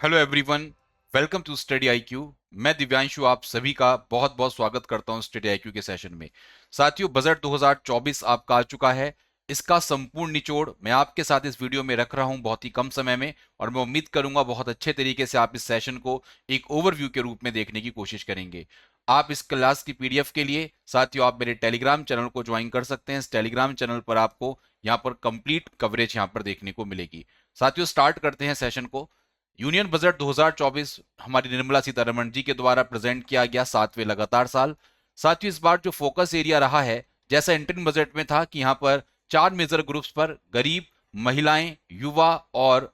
Hello everyone, welcome to study IQ. मैं दिव्यांशु आप सभी का बहुत बहुत स्वागत करता हूं स्टडी आईक्यू के सेशन में। साथियों, बजट 2024 आपका आ चुका है। इसका संपूर्ण निचोड़ मैं आपके साथ इस वीडियो में रख रहा हूं बहुत ही कम समय में, और मैं उम्मीद करूंगा बहुत अच्छे तरीके से आप इस सेशन को एक ओवरव्यू के रूप में देखने की कोशिश करेंगे। आप इस क्लास की पीडीएफ के लिए साथियों आप मेरे टेलीग्राम चैनल को ज्वाइन कर सकते हैं। इस टेलीग्राम चैनल पर आपको यहाँ पर कंप्लीट कवरेज यहाँ पर देखने को मिलेगी। साथियों, स्टार्ट करते हैं सेशन को। यूनियन बजट 2024 हमारी निर्मला सीतारमण जी के द्वारा प्रेजेंट किया गया 7वें लगातार साल। साथ ही इस बार जो फोकस एरिया रहा है, जैसा इंटरिम बजट में था कि यहाँ पर 4 मेजर ग्रुप्स पर गरीब, महिलाएं, युवा और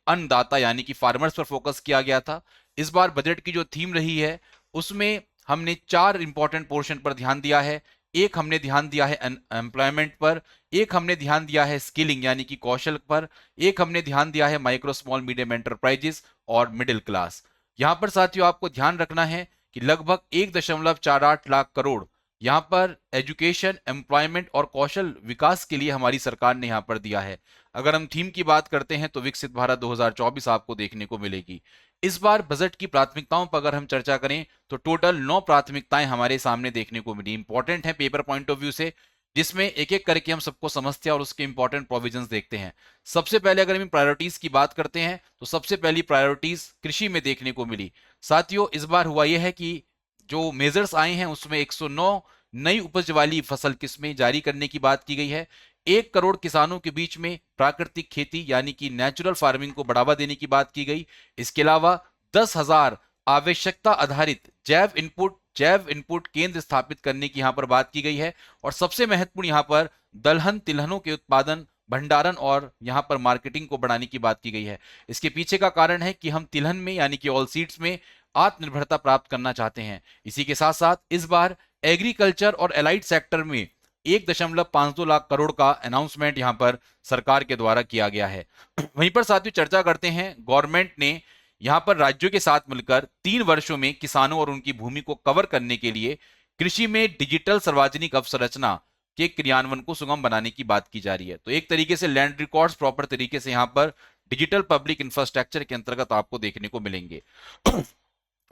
अन्नदाता यानी कि फार्मर्स पर फोकस किया गया था। इस बार बजट की जो थीम रही है उसमें हमने 4 इंपॉर्टेंट पोर्शन पर ध्यान दिया है। एक हमने ध्यान दिया है एम्प्लॉयमेंट पर, एक हमने ध्यान दिया है स्किलिंग यानी कि कौशल पर, एक हमने ध्यान दिया है माइक्रो स्मॉल मीडियम एंटरप्राइजेस और मिडिल क्लास। यहां पर साथियों आपको ध्यान रखना है कि लगभग 1.48 लाख करोड़ यहां पर एजुकेशन, एम्प्लॉयमेंट और कौशल विकास के लिए हमारी सरकार ने यहां पर दिया है। अगर हम थीम की बात करते हैं तो विकसित भारत 2024 आपको देखने को मिलेगी। इस बार बजट की प्राथमिकताओं पर अगर हम चर्चा करें तो टोटल 9 प्राथमिकताएं हमारे सामने देखने को मिली। इंपॉर्टेंट है पेपर पॉइंट ऑफ व्यू से, जिसमें एक एक करके हम सबको समझते हैं और उसके इंपॉर्टेंट प्रोविजंस देखते हैं। सबसे पहले अगर हम प्रायोरिटीज की बात करते हैं तो सबसे पहली प्रायोरिटीज कृषि में देखने को मिली। साथियों, इस बार हुआ यह है कि जो मेजर्स आए हैं उसमें 109 नई उपज वाली फसल किस्में जारी करने की बात की गई है। 1 करोड़ किसानों के बीच में प्राकृतिक खेती यानी कि नेचुरल फार्मिंग को बढ़ावा देने की बात की गई। इसके अलावा 10,000 आवश्यकता आधारित जैव इनपुट केंद्र स्थापित करने की यहां पर बात की गई है। और सबसे महत्वपूर्ण यहां पर दलहन तिलहनों के उत्पादन, भंडारण और यहां पर मार्केटिंग को बढ़ाने की बात की गई है। इसके पीछे का कारण है कि हम तिलहन में यानी कि ऑल सीड्स में आत्मनिर्भरता प्राप्त करना चाहते हैं। इसी के साथ साथ इस बार एग्रीकल्चर और एलाइड सेक्टर में 1.52 लाख करोड़ का अनाउंसमेंट यहां पर सरकार के द्वारा किया गया है। वहीं पर साथियों चर्चा करते हैं, गवर्नमेंट ने यहां पर राज्यों के साथ मिलकर 3 वर्षों में किसानों और उनकी भूमि को कवर करने के लिए कृषि में डिजिटल सार्वजनिक अवसंरचना के क्रियान्वयन को सुगम बनाने की बात की जा रही है। तो एक तरीके से लैंड रिकॉर्ड्स प्रॉपर तरीके से यहां पर डिजिटल पब्लिक इंफ्रास्ट्रक्चर के अंतर्गत आपको देखने को मिलेंगे।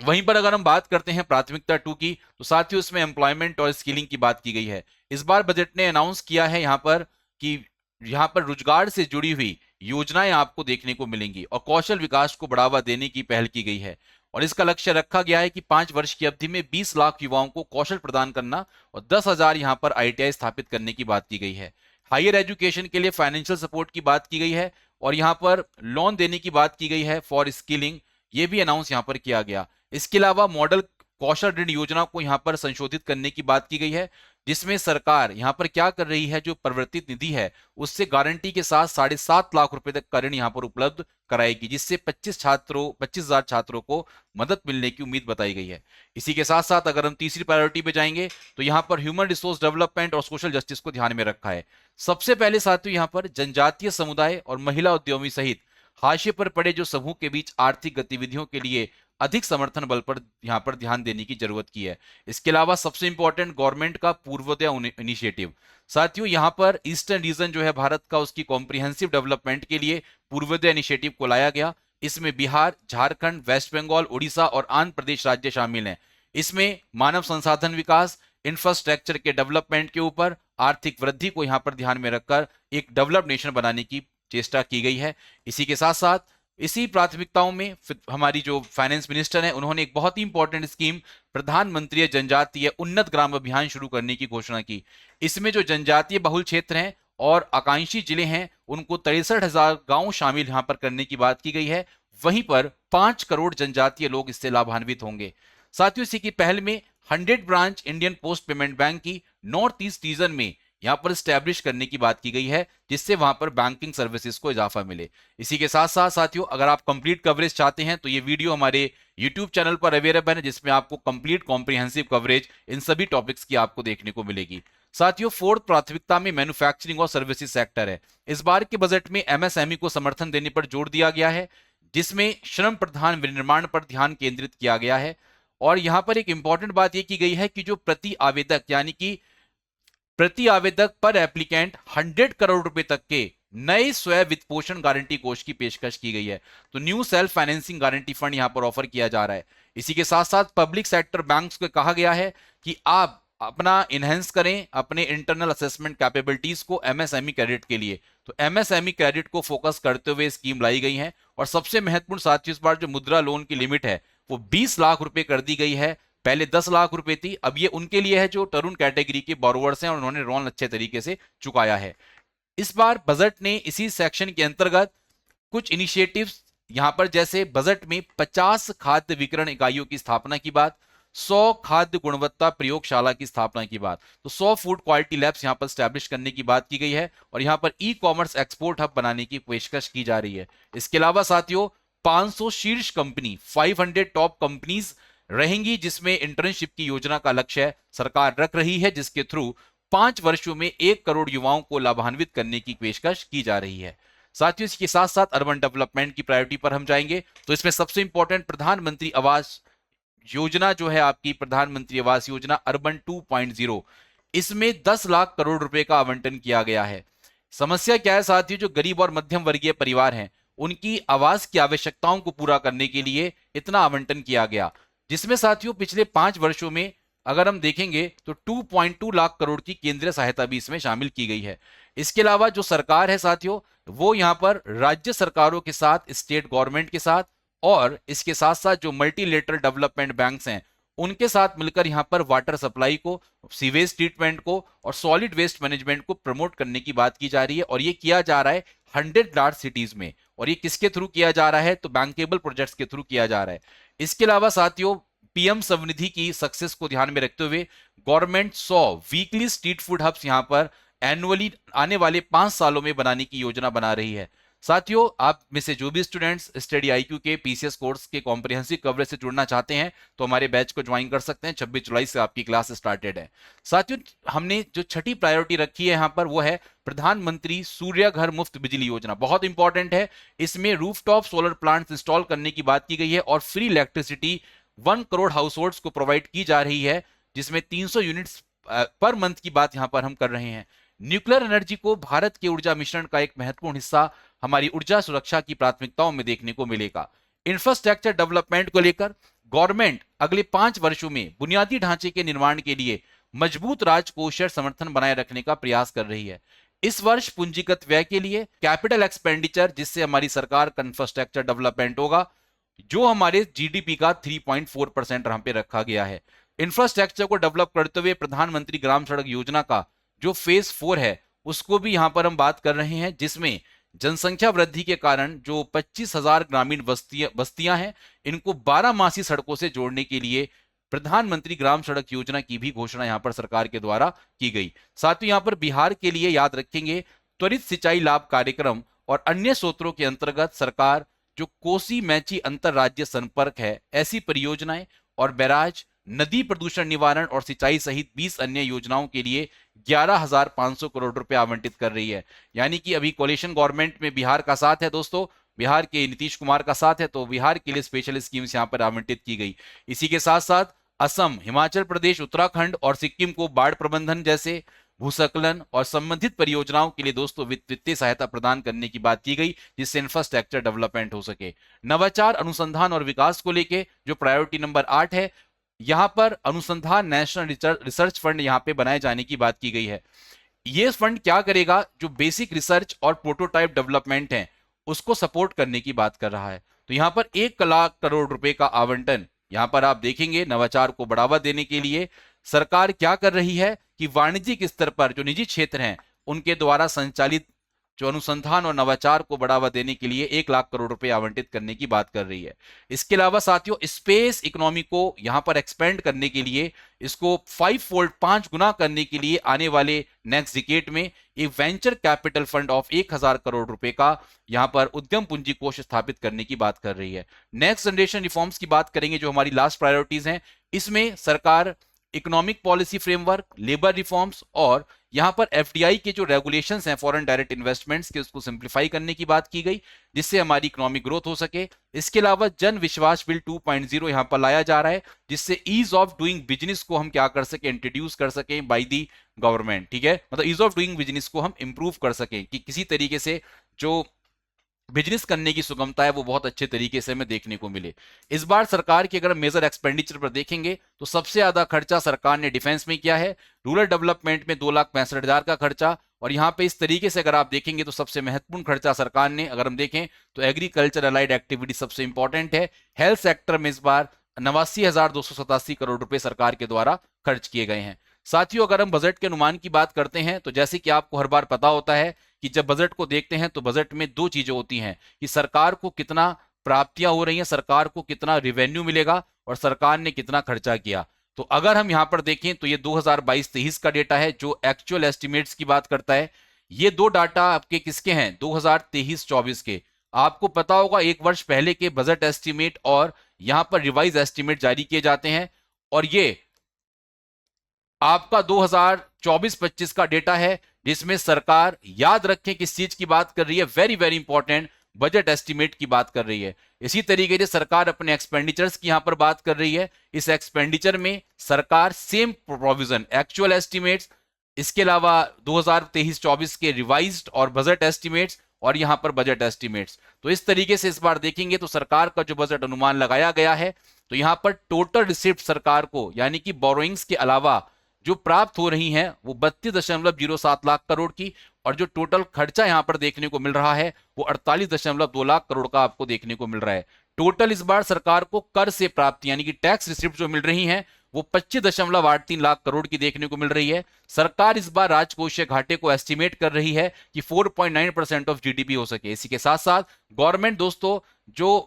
वहीं पर अगर हम बात करते हैं प्राथमिकता 2 की, तो साथियों इसमें एम्प्लॉयमेंट और स्किलिंग की बात की गई है। इस बार बजट ने अनाउंस किया है यहां पर कि यहां पर रोजगार से जुड़ी हुई योजनाएं आपको देखने को मिलेंगी और कौशल विकास को बढ़ावा देने की पहल की गई है। और इसका लक्ष्य रखा गया है कि 5 वर्ष की अवधि में 20 लाख युवाओं को कौशल प्रदान करना और 10,000 यहां पर आईटीआई स्थापित करने की बात की गई है। हायर एजुकेशन के लिए फाइनेंशियल सपोर्ट की बात की गई है और यहां पर लोन देने की बात की गई है फॉर स्किलिंग, ये भी अनाउंस यहां पर किया गया। इसके अलावा मॉडल कौशल ऋण योजना को यहां पर संशोधित करने की बात की गई है, जिसमें सरकार यहां पर क्या कर रही है, जो परिवर्तित निधि है उससे गारंटी के साथ 7.5 लाख रुपए तक का ऋण यहां पर उपलब्ध कराएगी, जिससे 25,000 छात्रों को मदद मिलने की उम्मीद बताई गई है। इसी के साथ साथ अगर हम तीसरी प्रायोरिटी पे जाएंगे तो यहां पर ह्यूमन रिसोर्स डेवलपमेंट और सोशल जस्टिस को ध्यान में रखा है। सबसे पहले साथियों यहां पर जनजातीय समुदाय और महिला उद्यमी सहित हाशिए पर पड़े जो समूह के बीच आर्थिक गतिविधियों के लिए अधिक समर्थन बल पर यहां पर ध्यान देने की जरूरत की है। इसके अलावा सबसे इंपॉर्टेंट गवर्नमेंट का पूर्वोदय इनिशिएटिव। साथियों यहां पर ईस्टर्न रीजन जो है भारत का, उसकी कॉम्प्रिहेंसिव डेवलपमेंट के लिए पूर्वोदय इनिशिएटिव को लाया गया। इसमें बिहार, झारखंड, वेस्ट बंगाल, उड़ीसा और आंध्र प्रदेश राज्य शामिल हैं। इसमें मानव संसाधन विकास, इंफ्रास्ट्रक्चर के डेवलपमेंट के ऊपर आर्थिक वृद्धि को यहां पर ध्यान में रखकर एक डेवलप्ड नेशन बनाने की चेष्टा की गई है। इसी के साथ साथ इसी प्राथमिकताओं में हमारी जो फाइनेंस मिनिस्टर हैं उन्होंने एक बहुत ही इंपॉर्टेंट स्कीम प्रधानमंत्री जनजातीय उन्नत ग्राम अभियान शुरू करने की घोषणा की। इसमें जो जनजातीय बहुल क्षेत्र हैं और आकांक्षी जिले हैं उनको 63,000 गांव शामिल यहां पर करने की बात की गई है। वहीं पर 5 करोड़ जनजातीय लोग इससे लाभान्वित होंगे। साथियों इसी की पहल में 100 branch Indian post payment bank की नॉर्थ ईस्ट रीजन में यहां पर स्टैब्लिश करने की बात की गई है, जिससे वहां पर बैंकिंग सर्विसेज को इजाफा मिले। इसी के साथ साथ साथियों अगर आप कंप्लीट कवरेज चाहते हैं तो ये वीडियो हमारे यूट्यूब चैनल पर अवेलेबल है, जिसमें आपको कंप्लीट कॉम्प्रिहेंसिव कवरेज इन सभी टॉपिक्स की आपको देखने को मिलेगी। साथियों फोर्थ प्राथमिकता में मैन्युफैक्चरिंग और सर्विसेज सेक्टर है। इस बार के बजट में एमएसएमई को समर्थन देने पर जोर दिया गया है, जिसमें श्रम प्रधान विनिर्माण पर ध्यान केंद्रित किया गया है। और यहां पर एक इंपॉर्टेंट बात यह की गई है कि जो प्रति आवेदक यानी कि प्रति आवेदक पर एप्लीकेंट 100 करोड़ रुपए तक के नए स्वयं वित्तपोषण गारंटी कोष की पेशकश की गई है। तो new self financing guarantee fund यहां पर ऑफर किया जा रहा है। इसी के साथ साथ पब्लिक सेक्टर बैंक्स को कहा गया है कि आप अपना इनहेंस करें अपने इंटरनल असेसमेंट कैपेबिलिटीज को एमएसएमई क्रेडिट के लिए। तो एमएसएमई क्रेडिट को फोकस करते हुए स्कीम लाई गई है। और सबसे महत्वपूर्ण साथियों, इस बार जो मुद्रा लोन की लिमिट है वो 20 लाख रुपए कर दी गई है। पहले 10 लाख रुपए थी, अब ये उनके लिए है जो तरुण कैटेगरी के बोरोवर्स हैं और उन्होंने लोन अच्छे तरीके से चुकाया है। इस बार बजट ने इसी सेक्शन के अंतर्गत कुछ इनिशिएटिव्स यहां पर, जैसे बजट में 50 खाद्य वितरण इकाइयों की स्थापना की बात, 100 खाद्य गुणवत्ता प्रयोगशाला की स्थापना की बात, तो 100 फूड क्वालिटी लैब्स यहां पर स्टैब्लिश करने की बात की गई है और यहां पर ई कॉमर्स एक्सपोर्ट हब बनाने की पेशकश की जा रही है। इसके अलावा साथियों 500 शीर्ष कंपनी 500 टॉप कंपनीज रहेंगी, जिसमें इंटर्नशिप की योजना का लक्ष्य सरकार रख रही है, जिसके थ्रू 5 वर्षों में 1 करोड़ युवाओं को लाभान्वित करने की पेशकश की जा रही है। साथियों इसके साथ साथ अर्बन डेवलपमेंट की प्रायोरिटी पर हम जाएंगे, तो इसमें सबसे इंपॉर्टेंट प्रधानमंत्री आवास योजना जो है आपकी, प्रधानमंत्री आवास योजना अर्बन 2.0, इसमें 10 लाख करोड़ रुपए का आवंटन किया गया है। समस्या क्या है साथियों, जो गरीब और मध्यम वर्गीय परिवार हैं उनकी आवास की आवश्यकताओं को पूरा करने के लिए इतना आवंटन किया गया, जिसमें साथियों पिछले 5 वर्षों में अगर हम देखेंगे तो 2.2 लाख करोड़ की केंद्रीय सहायता भी इसमें शामिल की गई है। इसके अलावा जो सरकार है साथियों, वो यहां पर राज्य सरकारों के साथ, स्टेट गवर्नमेंट के साथ और इसके साथ साथ जो मल्टीलेटरल डेवलपमेंट बैंक्स हैं उनके साथ मिलकर यहां पर वाटर सप्लाई को, सीवेज ट्रीटमेंट को और सॉलिड वेस्ट मैनेजमेंट को प्रमोट करने की बात की जा रही है। और ये किया जा रहा है 100 लार्ज सिटीज में। और ये किसके थ्रू किया जा रहा है, तो बैंकेबल प्रोजेक्ट्स के थ्रू किया जा रहा है। इसके अलावा साथियों पीएम स्वनिधि की सक्सेस को ध्यान में रखते हुए government 100 weekly street food hubs यहां पर एनुअली आने वाले 5 सालों में बनाने की योजना बना रही है। साथियों आप में से जो भी स्टूडेंट्स स्टडी आईक्यू के पीसीएस कोर्स के कॉम्प्रिहेंसिव कवरेज से जुड़ना चाहते हैं तो हमारे बैच को ज्वाइन कर सकते हैं। 26 जुलाई से आपकी क्लास स्टार्टेड है। साथियों हमने जो छठी प्रायोरिटी रखी है यहां पर वो है प्रधानमंत्री सूर्य घर मुफ्त बिजली योजना। बहुत इंपॉर्टेंट है। इसमें रूफटॉप सोलर प्लांट इंस्टॉल करने की बात की गई है और free electricity 1 crore house holds को प्रोवाइड की जा रही है, जिसमें 300 यूनिट्स पर मंथ की बात यहां पर हम कर रहे हैं। न्यूक्लियर एनर्जी को भारत के ऊर्जा मिश्रण का एक महत्वपूर्ण हिस्सा हमारी ऊर्जा सुरक्षा की प्राथमिकताओं में देखने को मिलेगा। इंफ्रास्ट्रक्चर डेवलपमेंट को लेकर गवर्नमेंट अगले 5 वर्षों में बुनियादी ढांचे के निर्माण के लिए मजबूत राजकोषीय समर्थन बनाए रखने का प्रयास कर रही है। इस वर्ष पूंजीगत व्यय के लिए कैपिटल एक्सपेंडिचर, जिससे हमारी सरकार का इंफ्रास्ट्रक्चर डेवलपमेंट होगा, जो हमारे जीडीपी का 3.4% यहां पे रखा गया है। इंफ्रास्ट्रक्चर को डेवलप करते हुए प्रधानमंत्री ग्राम सड़क योजना का जो फेज 4 है उसको भी यहां पर हम बात कर रहे हैं, जिसमें जनसंख्या वृद्धि के कारण जो 25,000 ग्रामीण बस्तियां हैं इनको 12 मासी सड़कों से जोड़ने के लिए प्रधानमंत्री ग्राम सड़क योजना की भी घोषणा यहां पर सरकार के द्वारा की गई। साथ ही यहां पर बिहार के लिए याद रखेंगे त्वरित सिंचाई लाभ कार्यक्रम और अन्य स्रोतों के अंतर्गत सरकार जो कोसी मैची अंतरराज्य संपर्क है, ऐसी परियोजनाएं और बैराज, नदी प्रदूषण निवारण और सिंचाई सहित 20 अन्य योजनाओं के लिए 11,500 करोड़ रुपए आवंटित कर रही है। यानी कि अभी कोalition गवर्नमेंट में बिहार का साथ है दोस्तों, बिहार के नीतीश कुमार का साथ है, तो बिहार के लिए स्पेशल स्कीम्स यहां पर आवंटित की गई। इसी के साथ साथ असम, हिमाचल प्रदेश, उत्तराखंड और सिक्किम को बाढ़ प्रबंधन जैसे भूस्खलन और संबंधित परियोजनाओं के लिए दोस्तों वित्तीय सहायता प्रदान करने की बात की गई, जिससे इंफ्रास्ट्रक्चर डेवलपमेंट हो सके। नवाचार, अनुसंधान और विकास को लेके जो प्रायोरिटी नंबर 8 है, यहां पर अनुसंधान नेशनल रिसर्च फंड यहां पे बनाए जाने की बात की गई है। ये फंड क्या करेगा, जो बेसिक रिसर्च और प्रोटोटाइप डेवलपमेंट है उसको सपोर्ट करने की बात कर रहा है। तो यहां पर 1 लाख करोड़ रुपए का आवंटन यहां पर आप देखेंगे नवाचार को बढ़ावा देने के लिए सरकार क्या कर रही है कि वाणिज्यिक स्तर पर जो निजी क्षेत्र हैं उनके द्वारा संचालित जो अनुसंधान और नवाचार को बढ़ावा देने के लिए 1 लाख करोड़ रुपए आवंटित करने की बात कर रही है। इसके अलावा साथियों स्पेस इकोनॉमी को यहां पर एक्सपेंड करने के लिए, इसको 5 गुना करने के लिए आने वाले नेक्स्ट डिकेड में एक venture capital fund of 1,000 crore रुपए का यहां पर उद्यम पूंजी कोष स्थापित करने की बात कर रही है। नेक्स्ट जनरेशन रिफॉर्म्स की बात करेंगे जो हमारी लास्ट प्रायोरिटीज हैं। इसमें सरकार economic policy framework, labour reforms और यहां पर एफडीआई के जो रेगुलेशंस हैं फॉरेन डायरेक्ट इन्वेस्टमेंट्स के, उसको सिंप्लीफाई करने की बात की गई, जिससे हमारी इकोनॉमिक ग्रोथ हो सके। इसके अलावा जन विश्वास बिल 2.0 यहां पर लाया जा रहा है, जिससे ईज ऑफ डूइंग बिजनेस को हम क्या कर सके, इंट्रोड्यूस कर सके बाय दी गवर्नमेंट। ठीक है, मतलब ईज ऑफ डूइंग बिजनेस को हम इंप्रूव कर सकें कि किसी तरीके से जो बिजनेस करने की सुगमता है वो बहुत अच्छे तरीके से हमें देखने को मिले। इस बार सरकार की अगर मेजर एक्सपेंडिचर पर देखेंगे तो सबसे ज्यादा खर्चा सरकार ने डिफेंस में किया है, रूरल डेवलपमेंट में 2,65,000 का खर्चा। और यहां पे इस तरीके से अगर आप देखेंगे तो सबसे महत्वपूर्ण खर्चा सरकार ने अगर हम देखें तो एग्रीकल्चर अलाइड एक्टिविटी सबसे इंपॉर्टेंट है। हेल्थ सेक्टर में इस बार 89,287 करोड़ रुपए सरकार के द्वारा खर्च किए गए हैं। साथियों, अगर हम बजट के अनुमान की बात करते हैं तो जैसे कि आपको हर बार पता होता है कि जब बजट को देखते हैं तो बजट में दो चीजें होती हैं कि सरकार को कितना प्राप्तियां हो रही हैं, सरकार को कितना रिवेन्यू मिलेगा और सरकार ने कितना खर्चा किया। तो अगर हम यहां पर देखें तो ये 2022-23 का डेटा है जो एक्चुअल एस्टिमेट्स की बात करता है। ये दो डाटा आपके किसके हैं, 2023-24 के। आपको पता होगा एक वर्ष पहले के बजट एस्टिमेट और यहां पर रिवाइज एस्टिमेट जारी किए जाते हैं, और ये आपका 2024-25 का डेटा है, जिसमें सरकार, याद रखें किस चीज की बात कर रही है, very very important, budget estimate की बात कर रही है। इसी तरीके से सरकार अपने एक्सपेंडिचर्स की यहां पर बात कर रही है। इस एक्सपेंडिचर में सरकार सेम प्रोविजन, एक्चुअल एस्टिमेट्स, इसके अलावा 2023-24 के रिवाइज्ड और बजट एस्टिमेट्स और यहां पर बजट एस्टिमेट्स। तो इस तरीके से इस बार देखेंगे तो सरकार का जो बजट अनुमान लगाया गया है, तो यहां पर टोटल रिसिप्ट सरकार को यानी कि बोरोइंग्स के अलावा जो प्राप्त हो रही हैं वो 32.07 लाख करोड़ की, और जो टोटल खर्चा यहां पर देखने को मिल रहा है वो 48.2 लाख करोड़ का आपको देखने को मिल रहा है। टोटल इस बार सरकार को कर से प्राप्त यानी कि टैक्स रिसिप्ट जो मिल रही हैं वो 25.83 लाख करोड़ की देखने को मिल रही है। सरकार इस बार राजकोषीय घाटे को एस्टिमेट कर रही है कि 4.9% ऑफ जीडीपी हो सके। इसी के साथ साथ गवर्नमेंट दोस्तों जो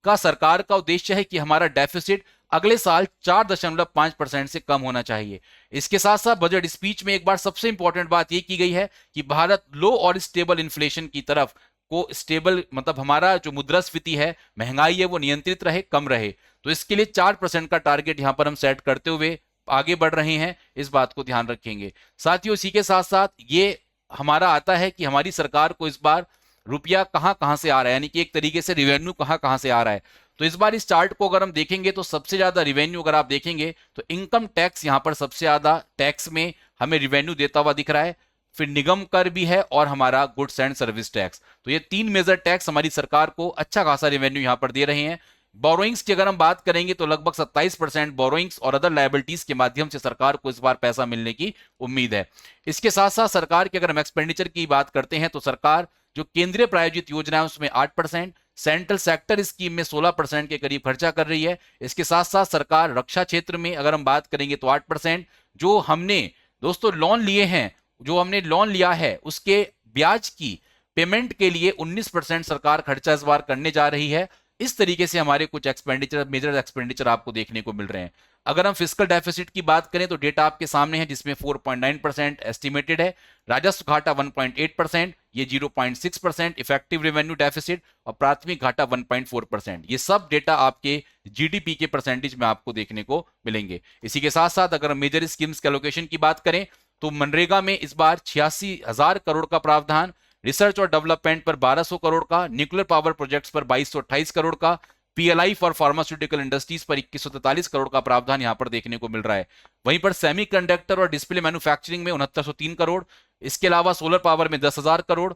का सरकार का उद्देश्य है कि हमारा डेफिसिट अगले साल 4.5% से कम होना चाहिए। इसके साथ साथ बजट स्पीच में एक बार सबसे इंपॉर्टेंट बात यह की गई है कि भारत लो और स्टेबल इन्फ्लेशन की तरफ को, स्टेबल मतलब हमारा जो मुद्रास्फीति है, महंगाई है, वो नियंत्रित रहे, कम रहे। तो इसके लिए 4% का टारगेट यहां पर हम सेट करते हुए आगे बढ़ रहे हैं, इस बात को ध्यान रखेंगे। साथियों, इसी के साथ साथ ये हमारा आता है कि हमारी सरकार को इस बार रुपया कहां कहां से आ रहा है, यानी कि एक तरीके से रिवेन्यू कहां कहां से आ रहा है। तो इस बार इस चार्ट को अगर हम देखेंगे तो सबसे ज्यादा रिवेन्यू अगर आप देखेंगे तो इनकम टैक्स यहां पर सबसे ज्यादा टैक्स में हमें रिवेन्यू देता हुआ दिख रहा है, फिर निगम कर भी है और हमारा गुड्स एंड सर्विस टैक्स। तो ये तीन मेजर टैक्स हमारी सरकार को अच्छा खासा रिवेन्यू यहां पर दे रहे हैं। बोरोइंग्स की अगर हम बात करेंगे तो लगभग 27% बोरोइंग्स और अदर लायबिलिटीज के माध्यम से सरकार को इस बार पैसा मिलने की उम्मीद है। इसके साथ साथ सरकार की अगर हम एक्सपेंडिचर की बात करते हैं तो सरकार जो केंद्रीय प्रायोजित योजना है उसमें 8%, सेंट्रल सेक्टर स्कीम में 16% के करीब खर्चा कर रही है। इसके साथ साथ सरकार रक्षा क्षेत्र में अगर हम बात करेंगे तो 8%, जो हमने दोस्तों लोन लिए हैं, जो हमने लोन लिया है उसके ब्याज की पेमेंट के लिए 19% सरकार खर्चा इस बार करने जा रही है। इस तरीके से हमारे कुछ एक्सपेंडिचर, मेजर एक्सपेंडिचर आपको देखने को मिल रहे हैं। अगर हम फिस्कल डेफिसिट की बात करें तो डेटा आपके सामने है, जिसमें 4.9% एस्टिमेटेड है, राजस्व घाटा 1.8%, ये 0.6% इफेक्टिव रेवेन्यू डेफिसिट, और प्राथमिक घाटा 1.4%। ये सब डेटा आपके जीडीपी के परसेंटेज में आपको देखने को मिलेंगे। इसी के साथ साथ अगर हम मेजर स्कीम्स के एलोकेशन की बात करें तो मनरेगा में इस बार 86,000 करोड़ का प्रावधान, रिसर्च और डेवलपमेंट पर 1200 करोड़ का, न्यूक्लियर पावर प्रोजेक्ट्स पर 2228 करोड़ का, पीएलआई फॉर फार्मास्यूटिकल इंडस्ट्रीज पर 2143 करोड़ का प्रावधान यहां पर देखने को मिल रहा है। वहीं पर सेमीकंडक्टर और डिस्प्ले मैन्युफैक्चरिंग में 6903 करोड़, इसके अलावा सोलर पावर में 10,000 करोड़,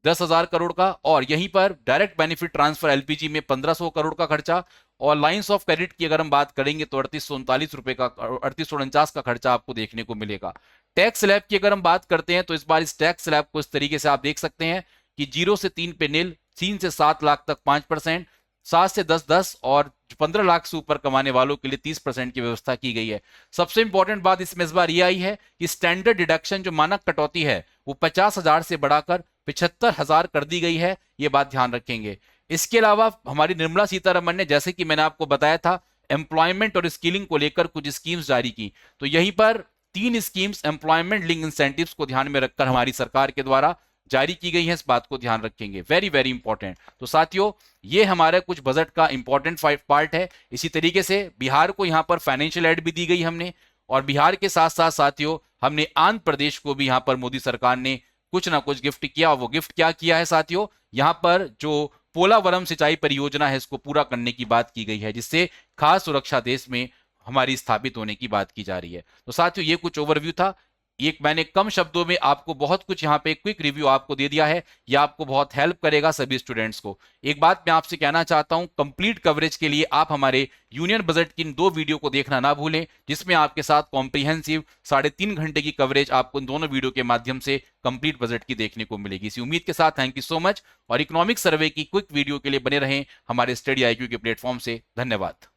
10,000 करोड़ का, और यहीं पर डायरेक्ट बेनिफिट ट्रांसफर एलपीजी में 1500 करोड़ का खर्चा, और लाइंस ऑफ क्रेडिट की अगर हम बात करेंगे तो 3839 रुपए का, 3849 का खर्चा आपको देखने को मिलेगा। टैक्स स्लैब की अगर हम बात करते हैं तो इस बार इस टैक्स स्लैब को इस तरीके से आप देख सकते हैं कि 0 से 3 पे नील, 3 से 7 लाख तक 5%, 7 से 10 और 15 लाख से ऊपर कमाने वालों के लिए 30% की व्यवस्था की गई है। सबसे इंपॉर्टेंट बात इसमें इस बार यह आई है कि स्टैंडर्ड डिडक्शन जो मानक कटौती है वो 50,000 से बढ़ाकर 75,000 कर दी गई है, ये बात ध्यान रखेंगे। इसके अलावा हमारी निर्मला सीतारमण ने, जैसे कि मैंने आपको बताया था, एम्प्लॉयमेंट और स्किलिंग को लेकर कुछ स्कीम्स जारी की। तो यहीं पर 3 स्कीम्स एम्प्लॉयमेंट लिंक इंसेंटिव्स को ध्यान में रखकर हमारी सरकार के द्वारा जारी की गई है, इस बात को ध्यान रखेंगे, वेरी वेरी इंपॉर्टेंट। तो साथियों, ये हमारे कुछ बजट का इंपॉर्टेंट पार्ट है। इसी तरीके से बिहार को यहां पर फाइनेंशियल एड भी दी गई हमने, और बिहार के साथ साथ साथियों हमने आंध्र प्रदेश को भी यहां पर मोदी सरकार ने कुछ ना कुछ गिफ्ट किया। वो गिफ्ट क्या किया है साथियों, यहां पर जो पोलावरम सिंचाई परियोजना है इसको पूरा करने की बात की गई है, जिससे खास सुरक्षा देश में हमारी स्थापित होने की बात की जा रही है। तो साथियों ये कुछ ओवरव्यू था, एक मैंने कम शब्दों में आपको बहुत कुछ यहाँ पे क्विक रिव्यू आपको दे दिया है। यह आपको बहुत हेल्प करेगा सभी स्टूडेंट्स को। एक बात मैं आपसे कहना चाहता हूं, कंप्लीट कवरेज के लिए आप हमारे यूनियन बजट की इन 2 वीडियो को देखना ना भूलें, जिसमें आपके साथ कॉम्प्रिहेंसिव 3.5 घंटे की कवरेज आपको इन दोनों वीडियो के माध्यम से कंप्लीट बजट की देखने को मिलेगी। इसी उम्मीद के साथ थैंक यू सो मच, और इकोनॉमिक सर्वे की क्विक वीडियो के लिए बने रहें हमारे स्टडी IQ के प्लेटफॉर्म से। धन्यवाद।